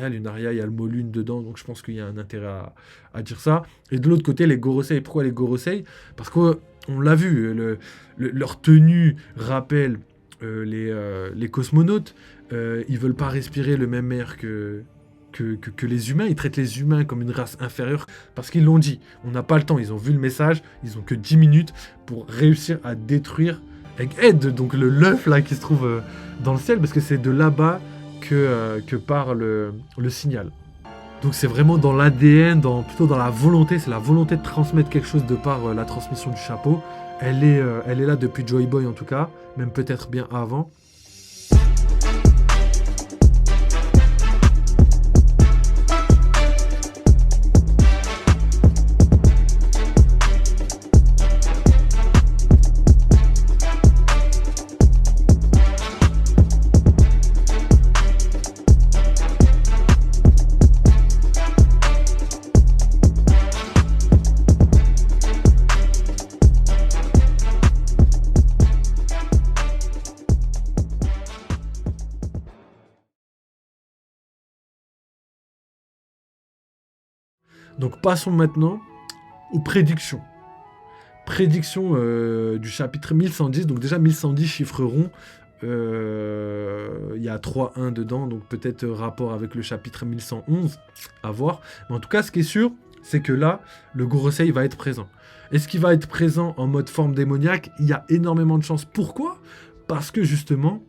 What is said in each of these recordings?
Lunaria, il y a le mot lune dedans, donc je pense qu'il y a un intérêt à dire ça. Et de l'autre côté, les Gorosei. Pourquoi les Gorosei? Parce qu'on l'a vu, leur tenue rappelle les cosmonautes. Ils veulent pas respirer le même air que les humains. Ils traitent les humains comme une race inférieure parce qu'ils l'ont dit. On n'a pas le temps, ils ont vu le message, ils ont que 10 minutes pour réussir à détruire Egghead, donc l'œuf là qui se trouve dans le ciel, parce que c'est de là-bas que part le signal. Donc c'est vraiment dans l'ADN, plutôt dans la volonté, c'est la volonté de transmettre quelque chose de par la transmission du chapeau. Elle est là depuis Joy Boy en tout cas, même peut-être bien avant. Donc passons maintenant aux prédictions. Prédiction du chapitre 1110, donc déjà 1110 chiffres ronds, il y a 3-1 dedans, donc peut-être rapport avec le chapitre 1111, à voir. Mais en tout cas, ce qui est sûr, c'est que là, le Gorosei va être présent. Est-ce qu'il va être présent en mode forme démoniaque? Il y a énormément de chances. Pourquoi? Parce que justement,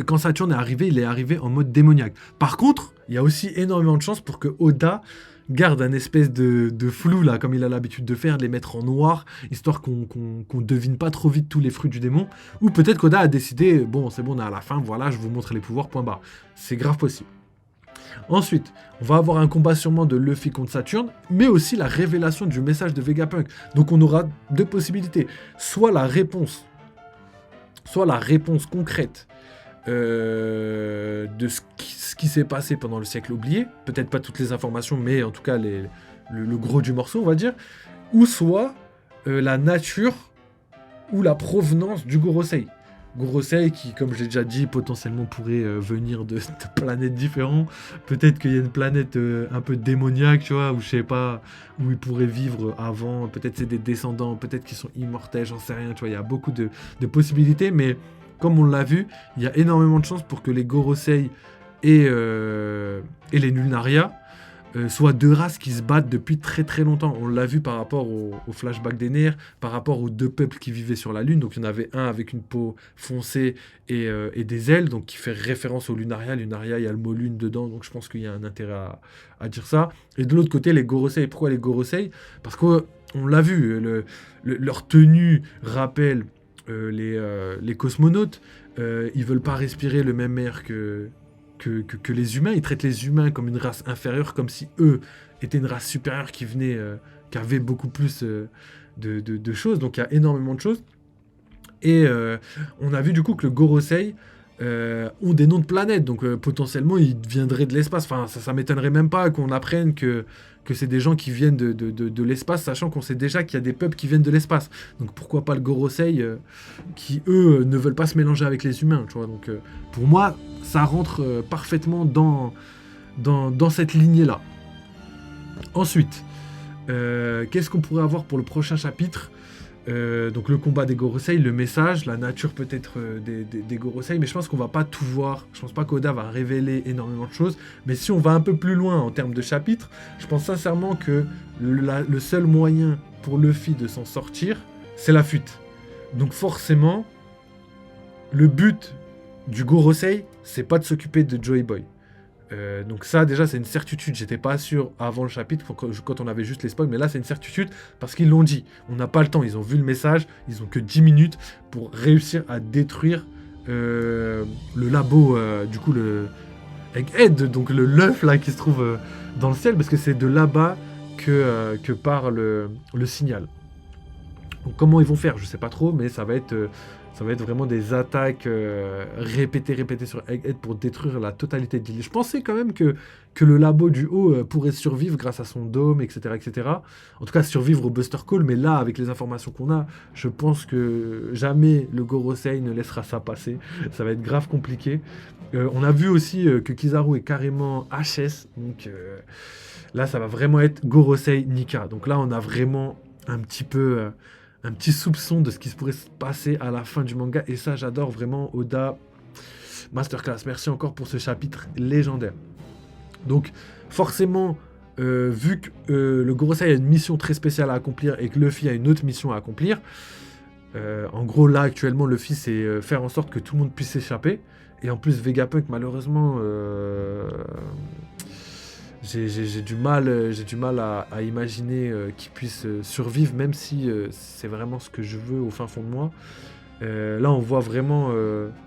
quand Saturne est arrivé, il est arrivé en mode démoniaque. Par contre, il y a aussi énormément de chances pour que Oda garde un espèce de flou, là, comme il a l'habitude de faire, de les mettre en noir, histoire qu'on devine pas trop vite tous les fruits du démon. Ou peut-être qu'Oda a décidé, bon, c'est bon, on est à la fin, voilà, je vous montre les pouvoirs, point barre. C'est grave possible. Ensuite, on va avoir un combat sûrement de Luffy contre Saturne, mais aussi la révélation du message de Vegapunk. Donc on aura deux possibilités. Soit la réponse concrète de ce qui s'est passé pendant le siècle oublié, peut-être pas toutes les informations, mais en tout cas le gros du morceau, on va dire, ou soit la nature ou la provenance du Gorosei. Gorosei qui, comme j'ai déjà dit, potentiellement pourrait venir de planètes différentes. Peut-être qu'il y a une planète un peu démoniaque, tu vois, ou je sais pas, où ils pourraient vivre avant. Peut-être c'est des descendants, peut-être qu'ils sont immortels, j'en sais rien, tu vois. Il y a beaucoup de possibilités, mais comme on l'a vu, il y a énormément de chances pour que les Gorosei et les Lunaria soient deux races qui se battent depuis très très longtemps. On l'a vu par rapport au flashback d'Ener, par rapport aux deux peuples qui vivaient sur la Lune. Donc il y en avait un avec une peau foncée et des ailes, donc qui fait référence au Lunaria. Lunaria, il y a le mot lune dedans, donc je pense qu'il y a un intérêt à dire ça. Et de l'autre côté, les Gorosei. Pourquoi les Gorosei? Parce qu'on l'a vu, leur tenue rappelle les cosmonautes. Ils veulent pas respirer le même air que les humains. Ils traitent les humains comme une race inférieure, comme si eux étaient une race supérieure qui avait beaucoup plus de choses. Donc il y a énormément de choses. Et on a vu du coup que le Gorosei ont des noms de planètes, donc potentiellement ils viendraient de l'espace. Enfin, ça m'étonnerait même pas qu'on apprenne que c'est des gens qui viennent de l'espace, sachant qu'on sait déjà qu'il y a des peuples qui viennent de l'espace. Donc pourquoi pas le Gorosei qui, eux, ne veulent pas se mélanger avec les humains, tu vois. Donc pour moi, ça rentre parfaitement dans cette lignée-là. Ensuite, qu'est-ce qu'on pourrait avoir pour le prochain chapitre? Donc le combat des Gorosei, le message, la nature peut-être des Gorosei, mais je pense qu'on va pas tout voir. Je pense pas qu'Oda va révéler énormément de choses, mais si on va un peu plus loin en termes de chapitres, je pense sincèrement que le seul moyen pour Luffy de s'en sortir, c'est la fuite. Donc forcément, le but du Gorosei, c'est pas de s'occuper de Joy Boy. Donc ça déjà c'est une certitude, j'étais pas sûr avant le chapitre quand on avait juste les spoils, mais là c'est une certitude parce qu'ils l'ont dit, on n'a pas le temps, ils ont vu le message, ils ont que 10 minutes pour réussir à détruire le labo, du coup le Egghead, donc l'œuf là qui se trouve dans le ciel, parce que c'est de là-bas que part le signal. Donc comment ils vont faire, je sais pas trop, mais ça va être Ça va être vraiment des attaques répétées sur Egghead pour détruire la totalité de l'île. Je pensais quand même que le labo du haut pourrait survivre grâce à son dôme, etc., etc. En tout cas, survivre au Buster Call. Mais là, avec les informations qu'on a, je pense que jamais le Gorosei ne laissera ça passer. Ça va être grave compliqué. On a vu aussi que Kizaru est carrément HS. Donc là, ça va vraiment être Gorosei Nika. Donc là, on a vraiment un petit peu... un petit soupçon de ce qui se pourrait se passer à la fin du manga. Et ça, j'adore vraiment. Oda, masterclass. Merci encore pour ce chapitre légendaire. Donc, forcément, vu que le Gorosei a une mission très spéciale à accomplir et que Luffy a une autre mission à accomplir, en gros, là, actuellement, Luffy, c'est faire en sorte que tout le monde puisse s'échapper. Et en plus, Vegapunk, malheureusement... j'ai du mal à imaginer qu'il puisse survivre, même si c'est vraiment ce que je veux au fin fond de moi. Là, on voit vraiment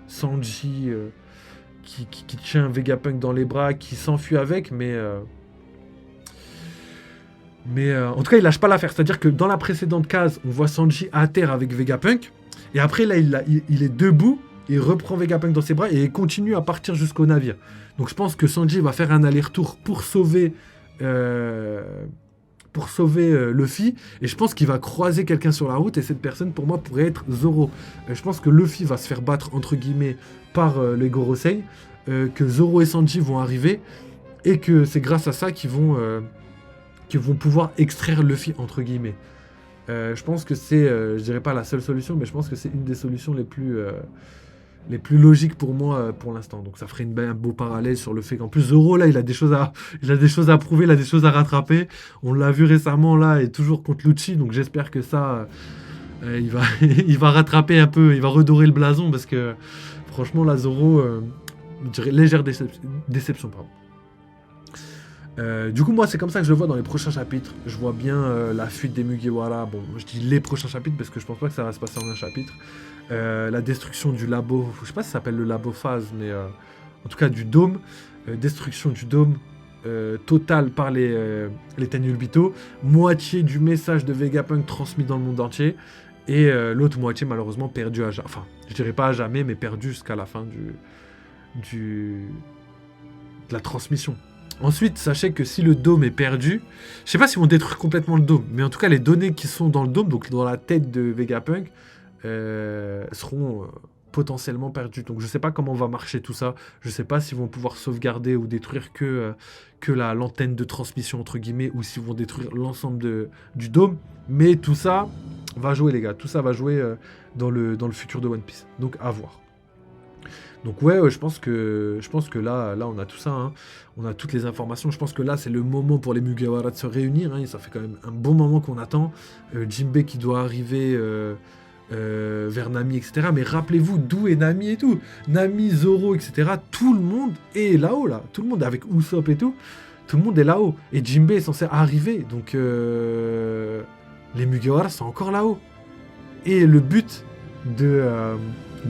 Sanji qui tient Vegapunk dans les bras, qui s'enfuit avec, mais en tout cas, il lâche pas l'affaire. C'est-à-dire que dans la précédente case, on voit Sanji à terre avec Vegapunk, et après, là, il est debout, il reprend Vegapunk dans ses bras, et il continue à partir jusqu'au navire. Donc je pense que Sanji va faire un aller-retour pour sauver Luffy, et je pense qu'il va croiser quelqu'un sur la route, et cette personne pour moi pourrait être Zoro. Je pense que Luffy va se faire battre entre guillemets par les Gorosei, que Zoro et Sanji vont arriver, et que c'est grâce à ça qu'ils vont pouvoir extraire Luffy entre guillemets. Je pense que c'est, je dirais pas la seule solution, mais je pense que c'est une des solutions les plus logiques pour moi pour l'instant. Donc ça ferait un beau parallèle sur le fait qu'en plus Zoro là il a des choses à prouver, il a des choses à rattraper. On l'a vu récemment là et toujours contre Lucci, donc j'espère que ça il va rattraper un peu, il va redorer le blason parce que franchement là Zoro je dirais légère déception pardon. Du coup moi c'est comme ça que je le vois dans les prochains chapitres. Je vois bien la fuite des Mugiwara. Bon je dis les prochains chapitres parce que je pense pas que ça va se passer en un chapitre. La destruction du labo, je sais pas si ça s'appelle le labo phase, mais en tout cas du dôme, destruction du dôme totale par les Tenryubito, moitié du message de Vegapunk transmis dans le monde entier, et l'autre moitié malheureusement perdue à jamais, enfin je dirais pas à jamais, mais perdue jusqu'à la fin de la transmission. Ensuite, sachez que si le dôme est perdu, je sais pas s'ils vont détruire complètement le dôme, mais en tout cas les données qui sont dans le dôme, donc dans la tête de Vegapunk, seront potentiellement perdus. Donc je sais pas comment va marcher tout ça. Je sais pas s'ils vont pouvoir sauvegarder ou détruire que l'antenne de transmission entre guillemets, ou s'ils vont détruire l'ensemble du dôme. Mais tout ça va jouer les gars. Tout ça va jouer dans le futur de One Piece. Donc à voir. Donc ouais, je pense que là on a tout ça, hein. On a toutes les informations. Je pense que là c'est le moment pour les Mugiwara de se réunir, hein. Et ça fait quand même un bon moment qu'on attend. Jinbei qui doit arriver vers Nami, etc. Mais rappelez-vous d'où est Nami et tout. Nami, Zoro, etc. Tout le monde est là-haut là. Tout le monde avec Usopp et tout. Tout le monde est là-haut. Et Jinbei est censé arriver. Donc les Mugiwara sont encore là-haut. Et le but du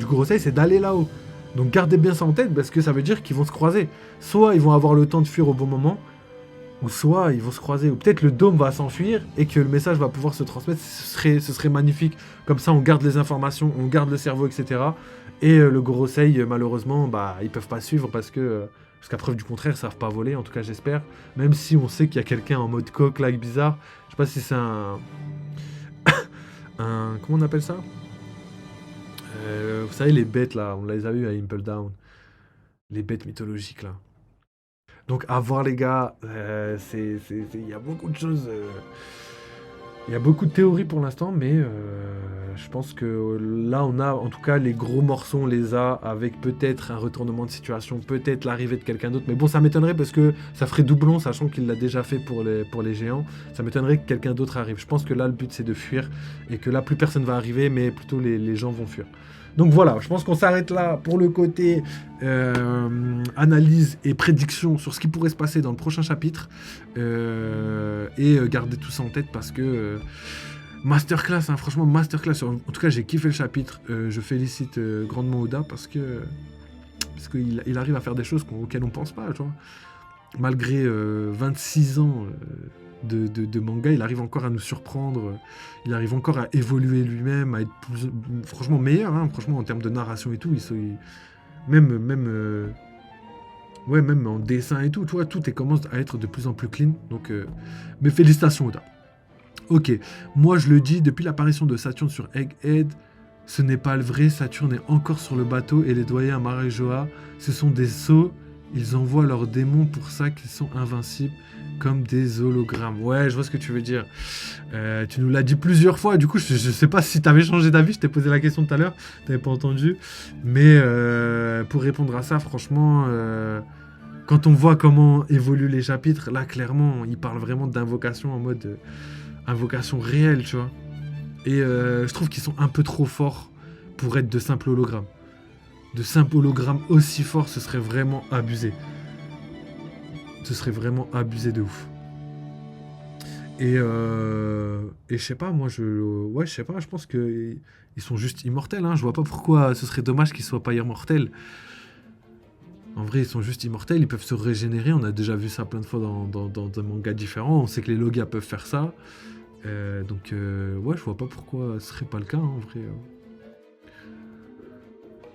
Gorosei c'est d'aller là-haut. Donc gardez bien ça en tête parce que ça veut dire qu'ils vont se croiser. Soit ils vont avoir le temps de fuir au bon moment, ou soit ils vont se croiser. Ou peut-être le dôme va s'enfuir et que le message va pouvoir se transmettre. Ce serait magnifique. Comme ça on garde les informations, on garde le cerveau, etc. Et le Gorosei, malheureusement, bah, ils peuvent pas suivre parce qu'à preuve du contraire, ils savent pas voler. En tout cas j'espère. Même si on sait qu'il y a quelqu'un en mode coq-like bizarre. Je sais pas si c'est un... Comment on appelle ça ? Vous savez les bêtes là, on les a eu à Impel Down. Les bêtes mythologiques là. Donc à voir les gars, il y a beaucoup de choses. Il y a beaucoup de théories pour l'instant, mais je pense que là on a en tout cas les gros morceaux, on les a avec peut-être un retournement de situation, peut-être l'arrivée de quelqu'un d'autre. Mais bon, ça m'étonnerait parce que ça ferait doublon, sachant qu'il l'a déjà fait pour les géants. Ça m'étonnerait que quelqu'un d'autre arrive. Je pense que là le but c'est de fuir et que là plus personne va arriver, mais plutôt les gens vont fuir. Donc voilà, je pense qu'on s'arrête là pour le côté analyse et prédiction sur ce qui pourrait se passer dans le prochain chapitre. Et gardez tout ça en tête parce que masterclass, hein, franchement masterclass. En tout cas, j'ai kiffé le chapitre. Je félicite grandement Oda parce qu'il arrive à faire des choses auxquelles on pense pas, tu vois. Malgré 26 ans de manga, il arrive encore à nous surprendre, il arrive encore à évoluer lui-même, à être franchement meilleur, hein, franchement en termes de narration et tout, même même en dessin et tout, tu vois, tout commence à être de plus en plus clean, donc mes félicitations Oda. Ok, moi je le dis, depuis l'apparition de Saturne sur Egghead, ce n'est pas le vrai, Saturne est encore sur le bateau et les doyens Marejoa, ce sont des sots, ils envoient leurs démons pour ça qu'ils sont invincibles, comme des hologrammes. Ouais, je vois ce que tu veux dire. Tu nous l'as dit plusieurs fois, du coup je sais pas si t'avais changé d'avis, je t'ai posé la question tout à l'heure, t'avais pas entendu, mais pour répondre à ça, franchement... quand on voit comment évoluent les chapitres, là clairement, il parle vraiment d'invocation en mode invocation réelle, tu vois. Et je trouve qu'ils sont un peu trop forts pour être de simples hologrammes. De simples hologrammes aussi forts, ce serait vraiment abusé. Ce serait vraiment abusé de ouf. Et je sais pas, moi je sais pas, je pense que ils sont juste immortels, hein. Je vois pas pourquoi ce serait dommage qu'ils soient pas immortels. En vrai, ils sont juste immortels, ils peuvent se régénérer. On a déjà vu ça plein de fois dans des mangas différents. On sait que les Logia peuvent faire ça. Donc, ouais, je vois pas pourquoi ce serait pas le cas, hein, en vrai.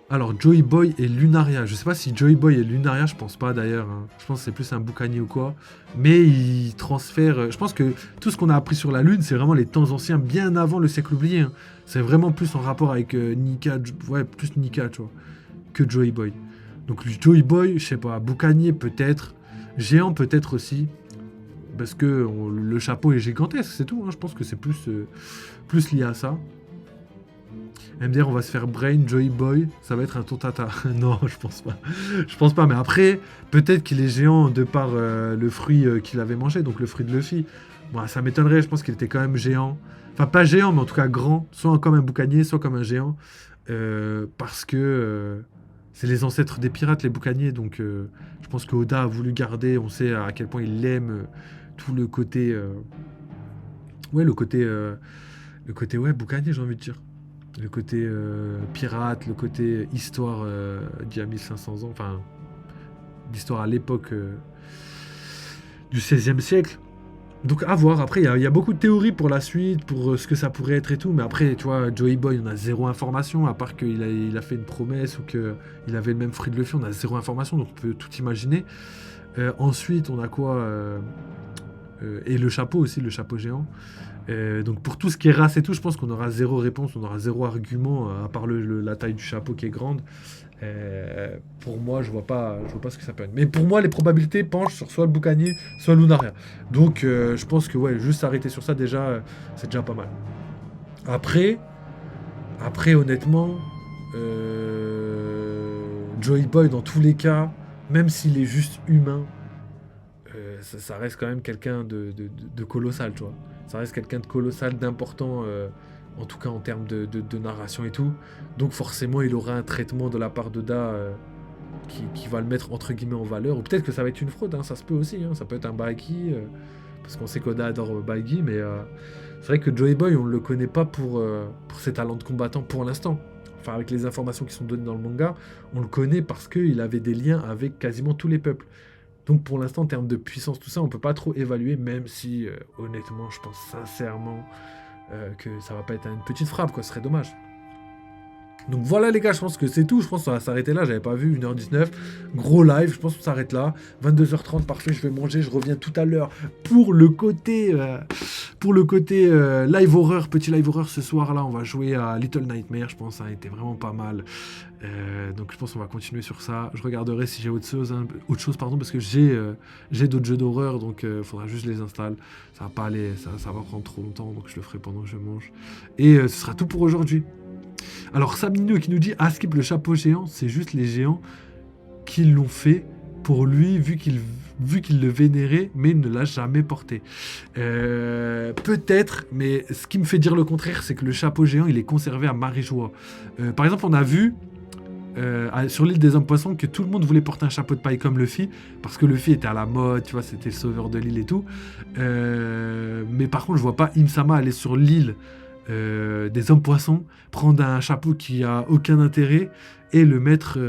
Alors, Joy Boy et Lunaria. Je sais pas si Joy Boy et Lunaria, je pense pas d'ailleurs. Hein. Je pense que c'est plus un boucanier ou quoi. Mais ils transfèrent... Je pense que tout ce qu'on a appris sur la Lune, c'est vraiment les temps anciens, bien avant le siècle oublié. Hein. C'est vraiment plus en rapport avec Nika, ouais, plus Nika, tu vois, que Joy Boy. Donc Joy Boy, je sais pas, boucanier peut-être, géant peut-être aussi, parce que le chapeau est gigantesque, c'est tout, hein. Je pense que c'est plus lié à ça. MDR, on va se faire brain, Joy Boy, ça va être un tontata. Non, je pense pas. Je pense pas, mais après, peut-être qu'il est géant de par le fruit qu'il avait mangé, donc le fruit de Luffy. Bon, ça m'étonnerait, je pense qu'il était quand même géant. Enfin, pas géant, mais en tout cas grand, soit comme un boucanier, soit comme un géant, parce que... c'est les ancêtres des pirates, les boucaniers, donc je pense que Oda a voulu garder, on sait à quel point il aime tout le côté... ouais, le côté, ouais, boucanier, j'ai envie de dire. Le côté pirate, le côté histoire d'il y a 1500 ans, enfin, l'histoire à l'époque du XVIe siècle. Donc à voir, après il y a beaucoup de théories pour la suite, pour ce que ça pourrait être et tout, mais après tu vois, Joy Boy on a zéro information, à part qu'il a fait une promesse ou qu'il avait le même fruit de Luffy, on a zéro information, donc on peut tout imaginer. Ensuite on a quoi et le chapeau aussi, le chapeau géant. Donc pour tout ce qui est race et tout, je pense qu'on aura zéro réponse, on aura zéro argument, à part la taille du chapeau qui est grande. Pour moi, je vois pas ce que ça peut être. Mais pour moi, les probabilités penchent sur soit le boucanier, soit Lunaria. Donc, je pense que ouais, juste s'arrêter sur ça déjà, c'est déjà pas mal. Après, honnêtement, Joy Boy dans tous les cas, même s'il est juste humain, ça reste quand même quelqu'un de colossal, tu vois. Ça reste quelqu'un de colossal, d'important. En tout cas en termes de narration et tout. Donc forcément, il aura un traitement de la part d'Oda qui va le mettre entre guillemets en valeur. Ou peut-être que ça va être une fraude, hein, ça se peut aussi. Hein, ça peut être un Baki, parce qu'on sait qu'Oda adore Baki, mais c'est vrai que Joy Boy, on ne le connaît pas pour ses talents de combattant pour l'instant. Enfin, avec les informations qui sont données dans le manga, on le connaît parce qu'il avait des liens avec quasiment tous les peuples. Donc pour l'instant, en termes de puissance, tout ça, on peut pas trop évaluer, même si, honnêtement, je pense sincèrement... que ça va pas être une petite frappe, quoi, ce serait dommage. Donc voilà les gars, je pense que c'est tout, je pense que ça va s'arrêter là, j'avais pas vu, 1h19, gros live, je pense qu'on s'arrête là, 22h30, parfait, je vais manger, je reviens tout à l'heure pour le côté live horreur, petit live horreur ce soir là, on va jouer à Little Nightmare, je pense que ça a été vraiment pas mal, donc je pense qu'on va continuer sur ça, je regarderai si j'ai autre chose, parce que j'ai d'autres jeux d'horreur, donc faudra juste les installer, ça va pas aller, ça va prendre trop longtemps, donc je le ferai pendant que je mange, et ce sera tout pour aujourd'hui. Alors Sabino qui nous dit skip le chapeau géant, c'est juste les géants qui l'ont fait pour lui vu qu'il le vénérait mais ne l'a jamais porté. Peut-être, mais ce qui me fait dire le contraire, c'est que le chapeau géant il est conservé à Marejoa. Par exemple, on a vu sur l'île des hommes poissons que tout le monde voulait porter un chapeau de paille comme Luffy parce que Luffy était à la mode, tu vois, c'était le sauveur de l'île et tout. Mais par contre, je vois pas Im-sama aller sur l'île des hommes poissons, prendre un chapeau qui a aucun intérêt et le mettre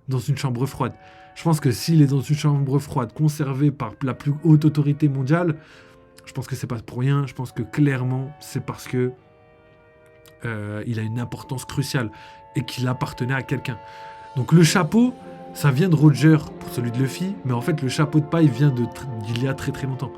dans une chambre froide. Je pense que s'il est dans une chambre froide conservée par la plus haute autorité mondiale, Je pense que c'est pas pour rien. Je pense que clairement, c'est parce que il a une importance cruciale et qu'il appartenait à quelqu'un. Donc le chapeau, ça vient de Roger pour celui de Luffy, mais en fait le chapeau de paille vient d'il y a très très longtemps.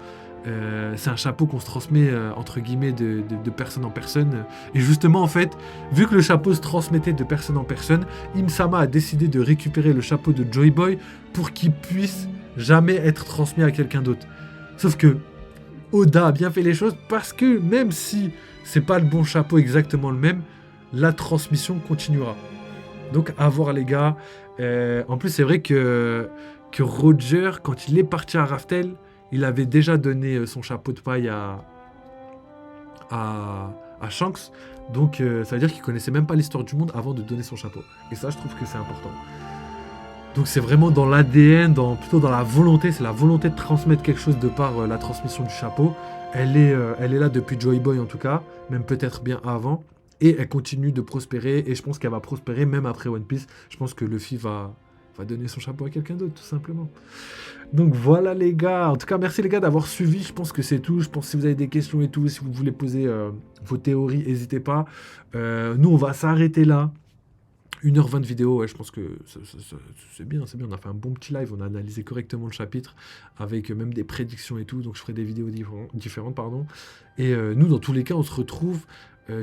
C'est un chapeau qu'on se transmet entre guillemets de personne en personne. Et justement en fait, vu que le chapeau se transmettait de personne en personne, Im-sama a décidé de récupérer le chapeau de Joy Boy pour qu'il puisse jamais être transmis à quelqu'un d'autre. Sauf que Oda a bien fait les choses parce que même si c'est pas le bon chapeau exactement le même, la transmission continuera. Donc à voir les gars. En plus c'est vrai que Roger, quand il est parti à Raftel, il avait déjà donné son chapeau de paille à Shanks. Donc ça veut dire qu'il connaissait même pas l'histoire du monde avant de donner son chapeau. Et ça je trouve que c'est important. Donc c'est vraiment dans l'ADN, plutôt dans la volonté, c'est la volonté de transmettre quelque chose de par la transmission du chapeau. Elle est là depuis Joy Boy en tout cas, même peut-être bien avant. Et elle continue de prospérer, et je pense qu'elle va prospérer même après One Piece. Je pense que Luffy va donner son chapeau à quelqu'un d'autre, tout simplement. Donc voilà les gars, en tout cas merci les gars d'avoir suivi, je pense que c'est tout. Je pense que si vous avez des questions et tout, si vous voulez poser vos théories, n'hésitez pas. Nous on va s'arrêter là. 1h20 de vidéo, ouais, je pense que c'est bien, on a fait un bon petit live, on a analysé correctement le chapitre, avec même des prédictions et tout, donc je ferai des vidéos différentes, pardon. Et nous, dans tous les cas, on se retrouve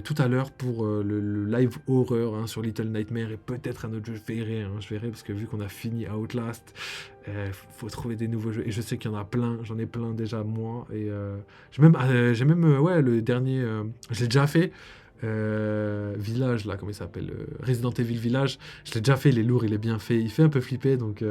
tout à l'heure pour le live horreur hein, sur Little Nightmare, et peut-être un autre jeu, je verrai, parce que vu qu'on a fini Outlast, faut trouver des nouveaux jeux, et je sais qu'il y en a plein, j'en ai plein déjà moi, et j'ai même le dernier, je l'ai déjà fait, Village là, comment il s'appelle, Resident Evil Village, je l'ai déjà fait, il est lourd, il est bien fait, il fait un peu flipper, donc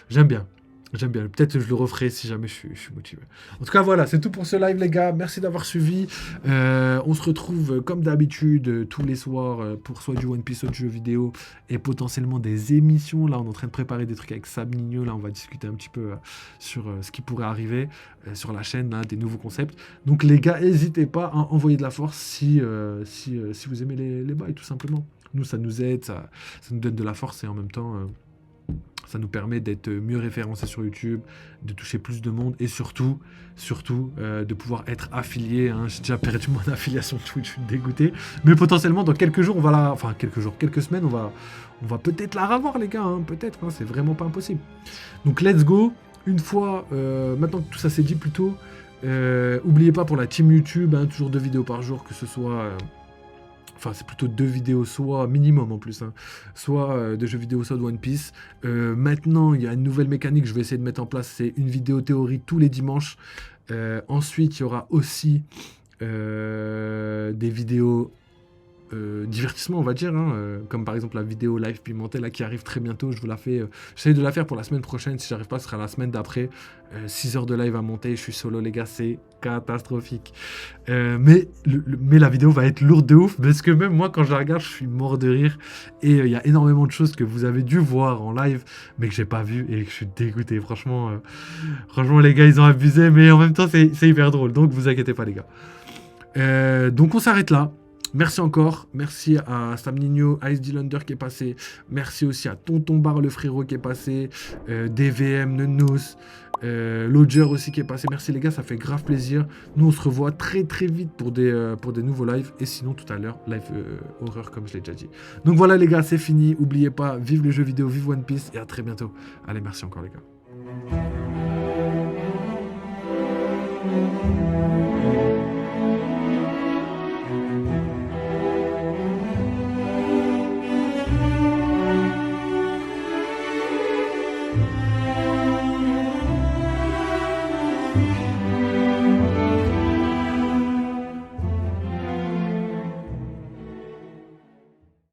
j'aime bien, peut-être que je le referai si jamais je suis motivé. En tout cas voilà, c'est tout pour ce live les gars, merci d'avoir suivi, on se retrouve comme d'habitude tous les soirs pour soit du One Piece, soit du jeu vidéo, et potentiellement des émissions. Là on est en train de préparer des trucs avec Sam Nino, là on va discuter un petit peu sur ce qui pourrait arriver sur la chaîne, là, des nouveaux concepts. Donc les gars, n'hésitez pas à envoyer de la force si vous aimez les bails, tout simplement. Nous ça nous aide, ça nous donne de la force, et en même temps ça nous permet d'être mieux référencés sur YouTube, de toucher plus de monde, et surtout de pouvoir être affilié. Hein. J'ai déjà perdu mon affiliation Twitch, je suis dégoûté. Mais potentiellement, dans quelques jours, quelques semaines, on va peut-être la revoir, les gars. Hein, peut-être, hein, c'est vraiment pas impossible. Donc, let's go. Une fois, maintenant que tout ça s'est dit plutôt, oubliez pas pour la team YouTube, hein, toujours 2 vidéos par jour, que ce soit... Enfin, c'est plutôt 2 vidéos, soit minimum en plus, hein, soit de jeux vidéo, soit de One Piece. Maintenant, il y a une nouvelle mécanique que je vais essayer de mettre en place, c'est une vidéo théorie tous les dimanches. Ensuite, il y aura aussi des vidéos divertissement, on va dire, hein, comme par exemple la vidéo live pimentée là, qui arrive très bientôt. Je vous la fais, j'essaie de la faire pour la semaine prochaine. Si j'arrive pas, ce sera la semaine d'après. 6 heures de live à monter, je suis solo les gars, c'est catastrophique. Mais la vidéo va être lourde de ouf, parce que même moi quand je la regarde, je suis mort de rire, et il y a énormément de choses que vous avez dû voir en live mais que j'ai pas vu, et que je suis dégoûté. Franchement les gars ils ont abusé, mais en même temps c'est hyper drôle, donc vous inquiétez pas les gars. Donc on s'arrête là. Merci encore, merci à Sam Nino, Ice Dylander qui est passé, merci aussi à Tonton Bar le frérot qui est passé, DVM, Nenos, Lodger aussi qui est passé. Merci les gars, ça fait grave plaisir. Nous on se revoit très très vite pour des nouveaux lives, et sinon tout à l'heure live horreur comme je l'ai déjà dit. Donc voilà les gars, c'est fini, oubliez pas, vive le jeu vidéo, vive One Piece, et à très bientôt. Allez, merci encore les gars.